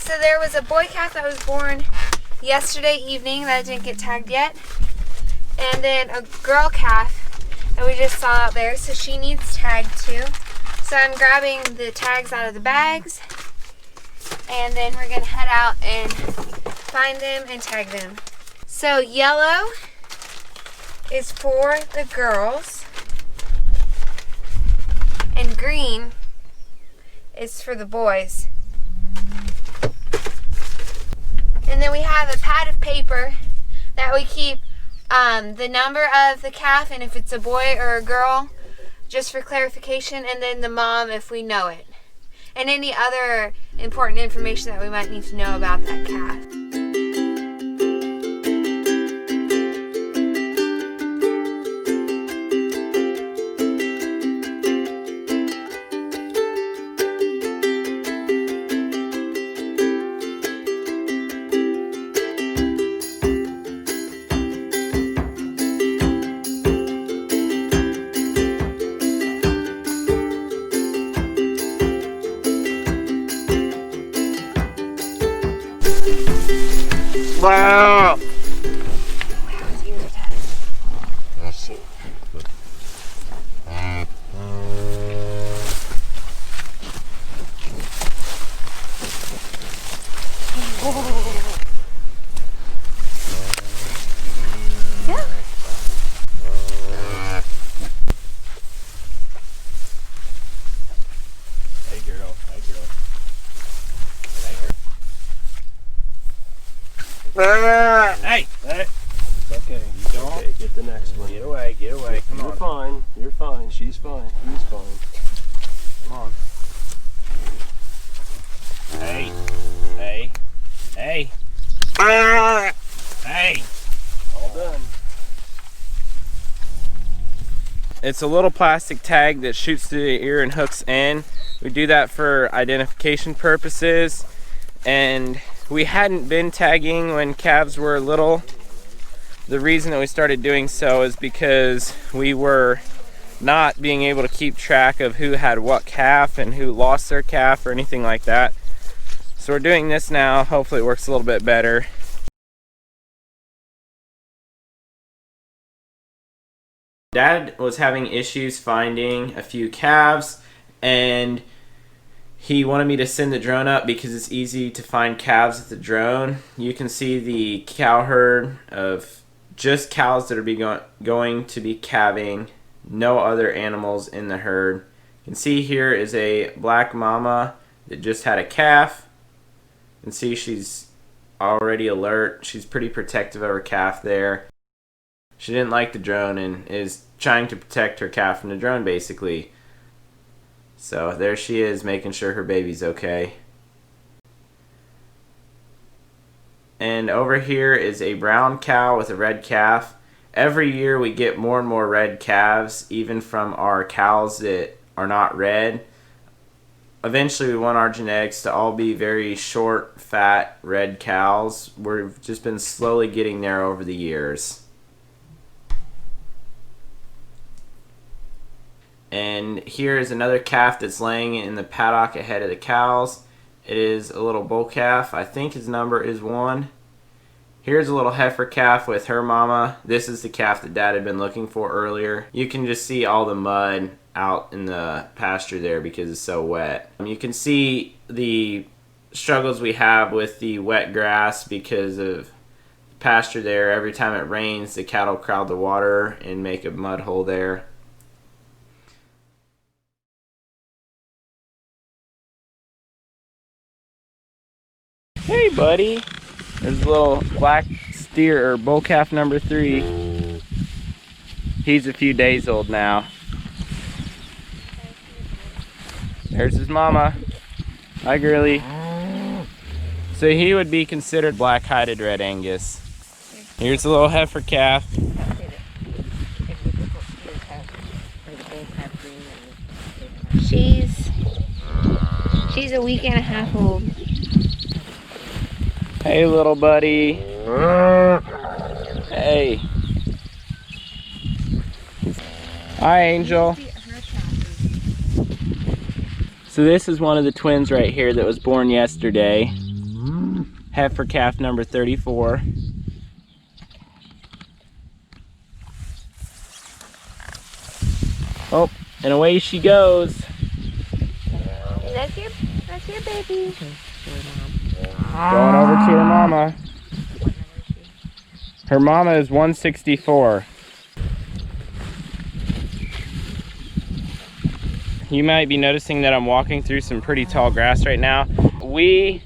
so there was a boy calf that was born yesterday evening that didn't get tagged yet. And then a girl calf that we just saw out there, so she needs tagged too. So I'm grabbing the tags out of the bags, and then we're gonna head out and find them and tag them. So yellow is for the girls, and green is for the boys. And then we have a pad of paper that we keep the number of the calf and if it's a boy or a girl, just for clarification, and then the mom if we know it. And any other important information that we might need to know about that calf. Wow. Hey! Hey! Okay, okay, get the next one. Get away, come on. You're fine, you're fine, she's fine, he's fine. Come on. Hey! Hey! Hey! Hey! All done. It's a little plastic tag that shoots through the ear and hooks in. We do that for identification purposes, and we hadn't been tagging when calves were little. The reason that we started doing so is because we were not being able to keep track of who had what calf and who lost their calf or anything like that. So we're doing this now. Hopefully it works a little bit better. Dad was having issues finding a few calves, and he wanted me to send the drone up because it's easy to find calves with the drone. You can see the cow herd of just cows that are going to be calving, no other animals in the herd. You can see here is a black mama that just had a calf. You can see she's already alert. She's pretty protective of her calf there. She didn't like the drone and is trying to protect her calf from the drone basically. So there she is, making sure her baby's okay. And over here is a brown cow with a red calf. Every year we get more and more red calves, even from our cows that are not red. Eventually we want our genetics to all be very short, fat, red cows. We've just been slowly getting there over the years. And here is another calf that's laying in the paddock ahead of the cows. It is a little bull calf. I think his number is 1. Here's a little heifer calf with her mama. This is the calf that Dad had been looking for earlier. You can just see all the mud out in the pasture there because it's so wet. You can see the struggles we have with the wet grass because of the pasture there. Every time it rains, the cattle crowd the water and make a mud hole there. Hey buddy, there's a little black steer or bull calf number 3. He's a few days old now. There's his mama. Hi girly. So he would be considered black-hided red Angus. Here's a little heifer calf. She's a week and a half old. Hey little buddy. Hey. Hi Angel. So this is one of the twins right here that was born yesterday. heifer calf number 34. Oh, and away she goes. That's your baby. Going over to her mama. Her mama is 164. You might be noticing that I'm walking through some pretty tall grass right now. We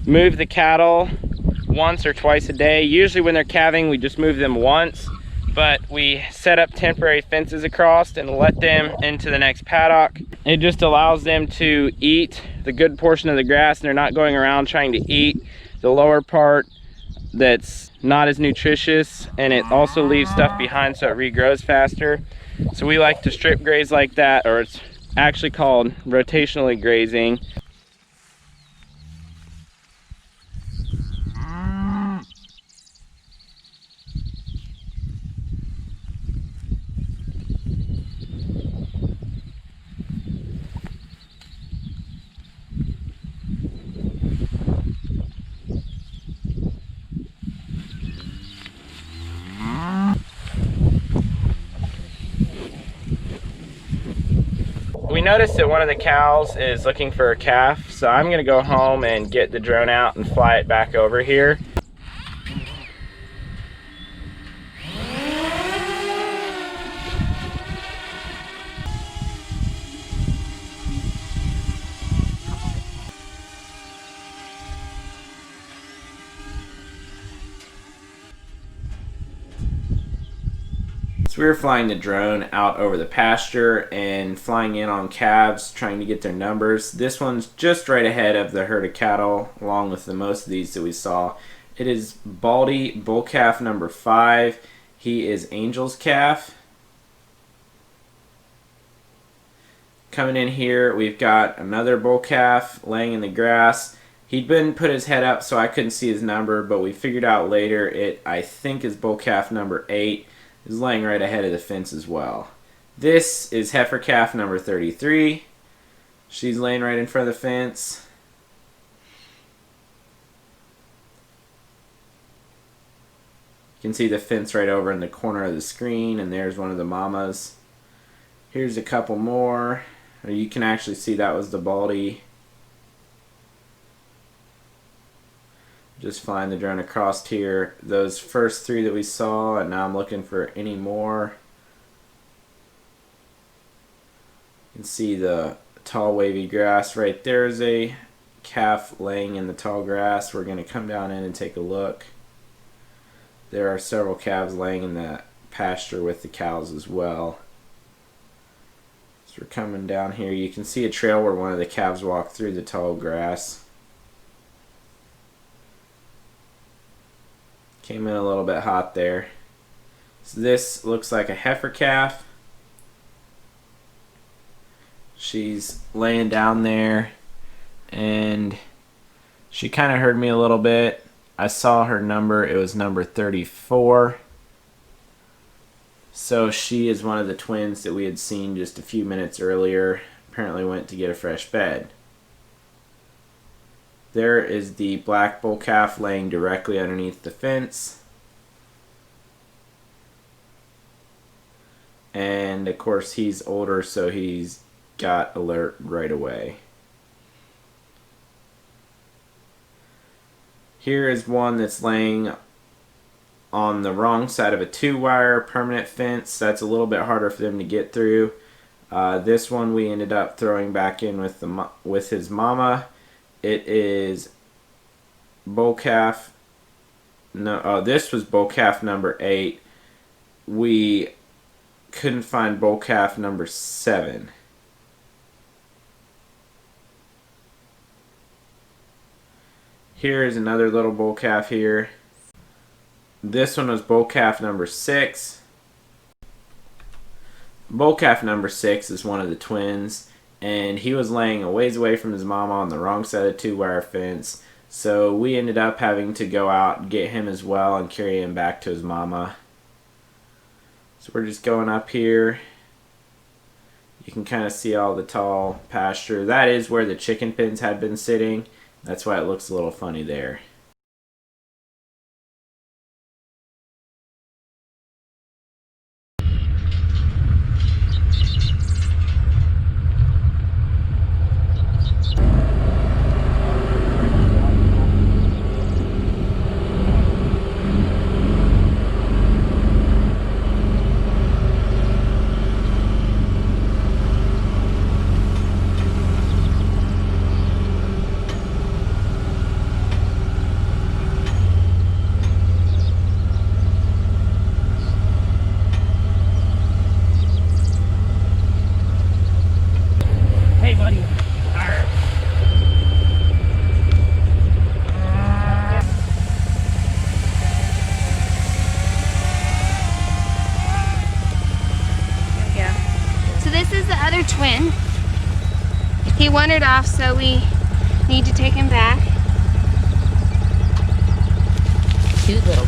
move the cattle once or twice a day. Usually when they're calving, we just move them once, but we set up temporary fences across and let them into the next paddock. It just allows them to eat the good portion of the grass, and they're not going around trying to eat the lower part that's not as nutritious, and it also leaves stuff behind so it regrows faster. So we like to strip graze like that, or it's actually called rotationally grazing. We noticed that one of the cows is looking for a calf, so I'm gonna go home and get the drone out and fly it back over here. So we were flying the drone out over the pasture and flying in on calves, trying to get their numbers. This one's just right ahead of the herd of cattle, along with the most of these that we saw. It is Baldy bull calf number 5. He is Angel's calf. Coming in here, we've got another bull calf laying in the grass. He'd been put his head up so I couldn't see his number, but we figured out later it, I think, is bull calf number 8. Is laying right ahead of the fence as well. This is heifer calf number 33. She's laying right in front of the fence. You can see the fence right over in the corner of the screen, and there's one of the mamas. Here's a couple more. You can actually see that was the Baldy. Just flying the drone across here. Those first 3 that we saw, and now I'm looking for any more. You can see the tall wavy grass right there is a calf laying in the tall grass. We're going to come down in and take a look. There are several calves laying in the pasture with the cows as well. So we're coming down here. You can see a trail where one of the calves walked through the tall grass. Came in a little bit hot there. So this looks like a heifer calf. She's laying down there, and she kind of heard me a little bit. I saw her number. It was number 34. So she is one of the twins that we had seen just a few minutes earlier. Apparently went to get a fresh bed. There is the black bull calf laying directly underneath the fence. And of course he's older, so he's got alert right away. Here is one that's laying on the wrong side of a 2-wire permanent fence. That's a little bit harder for them to get through. This one we ended up throwing back in with his mama. It is bull calf. No, this was bull calf number 8. We couldn't find bull calf number 7. Here is another little bull calf here. This one was bull calf number 6. Bull calf number 6 is one of the twins, and he was laying a ways away from his mama on the wrong side of the 2-wire fence, so we ended up having to go out and get him as well and carry him back to his mama. So we're just going up here. You can kind of see all the tall pasture. That is where the chicken pens had been sitting, That's why it looks a little funny there. Hey, buddy. There we go. So this is the other twin. He wandered off, so we need to take him back. Cute little